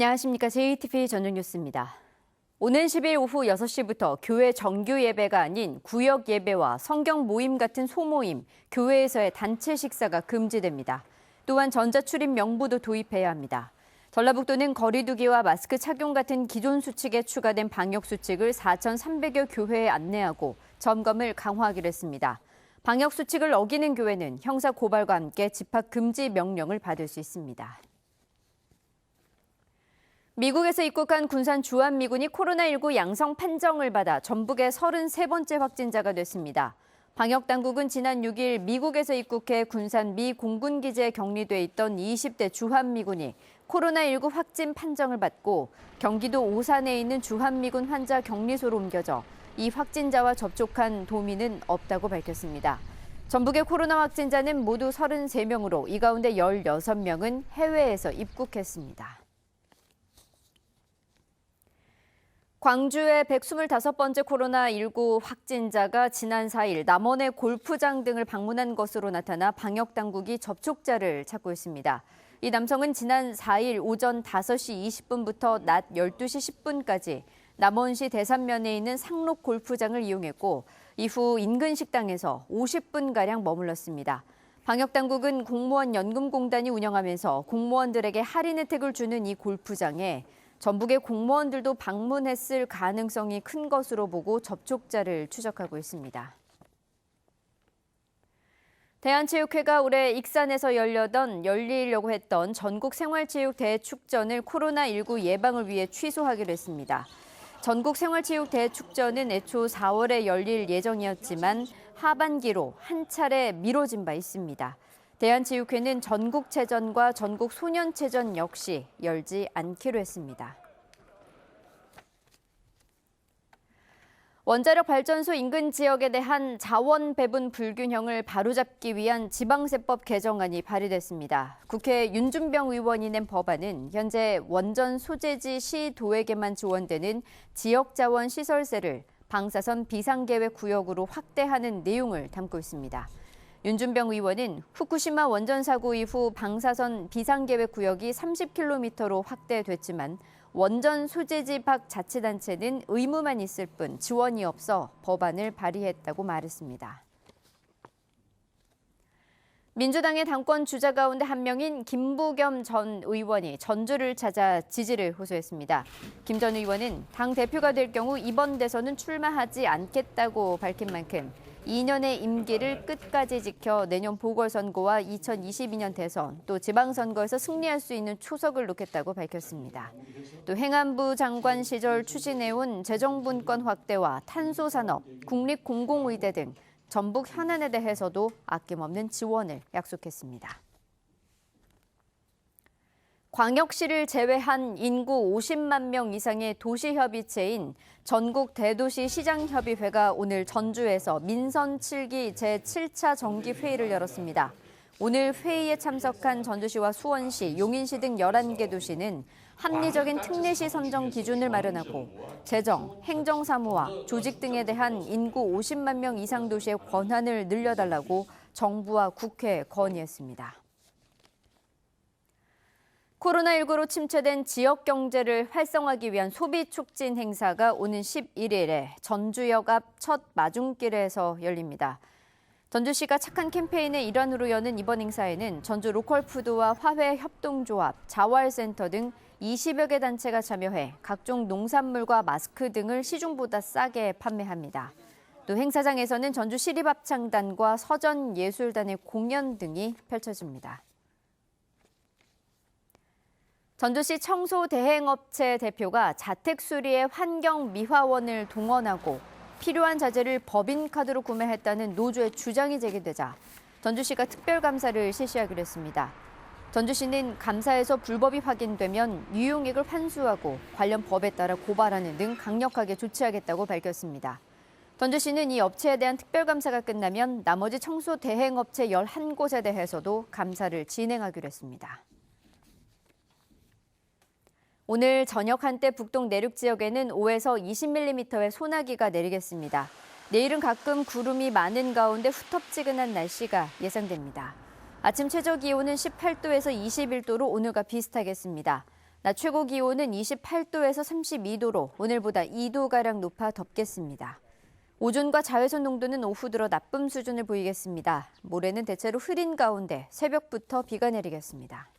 안녕하십니까. JTBC 전용 뉴스입니다. 오는 10일 오후 6시부터 교회 정규 예배가 아닌 구역 예배와 성경 모임 같은 소모임, 교회에서의 단체 식사가 금지됩니다. 또한 전자출입 명부도 도입해야 합니다. 전라북도는 거리 두기와 마스크 착용 같은 기존 수칙에 추가된 방역 수칙을 4,300여 교회에 안내하고 점검을 강화하기로 했습니다. 방역 수칙을 어기는 교회는 형사 고발과 함께 집합 금지 명령을 받을 수 있습니다. 미국에서 입국한 군산 주한미군이 코로나19 양성 판정을 받아 전북의 33번째 확진자가 됐습니다. 방역당국은 지난 6일 미국에서 입국해 군산 미 공군기지에 격리돼 있던 20대 주한미군이 코로나19 확진 판정을 받고 경기도 오산에 있는 주한미군 환자 격리소로 옮겨져 이 확진자와 접촉한 도민은 없다고 밝혔습니다. 전북의 코로나 확진자는 모두 33명으로 이 가운데 16명은 해외에서 입국했습니다. 광주의 125번째 코로나19 확진자가 지난 4일 남원의 골프장 등을 방문한 것으로 나타나 방역당국이 접촉자를 찾고 있습니다. 이 남성은 지난 4일 오전 5시 20분부터 낮 12시 10분까지 남원시 대산면에 있는 상록 골프장을 이용했고 이후 인근 식당에서 50분가량 머물렀습니다. 방역당국은 공무원 연금공단이 운영하면서 공무원들에게 할인 혜택을 주는 이 골프장에 전북의 공무원들도 방문했을 가능성이 큰 것으로 보고 접촉자를 추적하고 있습니다. 대한체육회가 올해 익산에서 열리려고 했던 전국 생활체육 대축전을 코로나19 예방을 위해 취소하기로 했습니다. 전국 생활체육 대축전은 애초 4월에 열릴 예정이었지만 하반기로 한 차례 미뤄진 바 있습니다. 대한체육회는 전국체전과 전국소년체전 역시 열지 않기로 했습니다. 원자력 발전소 인근 지역에 대한 자원 배분 불균형을 바로잡기 위한 지방세법 개정안이 발의됐습니다. 국회 윤준병 의원이 낸 법안은 현재 원전 소재지 시도에게만 지원되는 지역자원 시설세를 방사선 비상계획 구역으로 확대하는 내용을 담고 있습니다. 윤준병 의원은 후쿠시마 원전 사고 이후 방사선 비상계획 구역이 30km로 확대됐지만 원전 소재지 밖 자치단체는 의무만 있을 뿐 지원이 없어 법안을 발의했다고 말했습니다. 민주당의 당권 주자 가운데 한 명인 김부겸 전 의원이 전주를 찾아 지지를 호소했습니다. 김 전 의원은 당 대표가 될 경우 이번 대선은 출마하지 않겠다고 밝힌 만큼 2년의 임기를 끝까지 지켜 내년 보궐선거와 2022년 대선 또 지방선거에서 승리할 수 있는 초석을 놓겠다고 밝혔습니다. 또 행안부 장관 시절 추진해온 재정분권 확대와 탄소산업, 국립공공의대 등 전북 현안에 대해서도 아낌없는 지원을 약속했습니다. 광역시를 제외한 인구 50만 명 이상의 도시협의체인 전국 대도시 시장협의회가 오늘 전주에서 민선 7기 제7차 정기회의를 열었습니다. 오늘 회의에 참석한 전주시와 수원시, 용인시 등 11개 도시는 합리적인 특례시 선정 기준을 마련하고 재정, 행정사무와 조직 등에 대한 인구 50만 명 이상 도시의 권한을 늘려달라고 정부와 국회에 건의했습니다. 코로나19로 침체된 지역 경제를 활성화하기 위한 소비 촉진 행사가 오는 11일에 전주역 앞 첫 마중길에서 열립니다. 전주시가 착한 캠페인의 일환으로 여는 이번 행사에는 전주 로컬푸드와 화훼협동조합, 자활센터 등 20여 개 단체가 참여해 각종 농산물과 마스크 등을 시중보다 싸게 판매합니다. 또 행사장에서는 전주시립합창단과 서전예술단의 공연 등이 펼쳐집니다. 전주시 청소대행업체 대표가 자택수리에 환경미화원을 동원하고 필요한 자재를 법인카드로 구매했다는 노조의 주장이 제기되자 전주시가 특별감사를 실시하기로 했습니다. 전주시는 감사에서 불법이 확인되면 유용액을 환수하고 관련 법에 따라 고발하는 등 강력하게 조치하겠다고 밝혔습니다. 전주시는 이 업체에 대한 특별감사가 끝나면 나머지 청소대행업체 11곳에 대해서도 감사를 진행하기로 했습니다. 오늘 저녁 한때 북동 내륙 지역에는 5에서 20mm의 소나기가 내리겠습니다. 내일은 가끔 구름이 많은 가운데 후텁지근한 날씨가 예상됩니다. 아침 최저 기온은 18도에서 21도로 오늘과 비슷하겠습니다. 낮 최고 기온은 28도에서 32도로 오늘보다 2도가량 높아 덥겠습니다. 오존과 자외선 농도는 오후 들어 나쁨 수준을 보이겠습니다. 모레는 대체로 흐린 가운데 새벽부터 비가 내리겠습니다.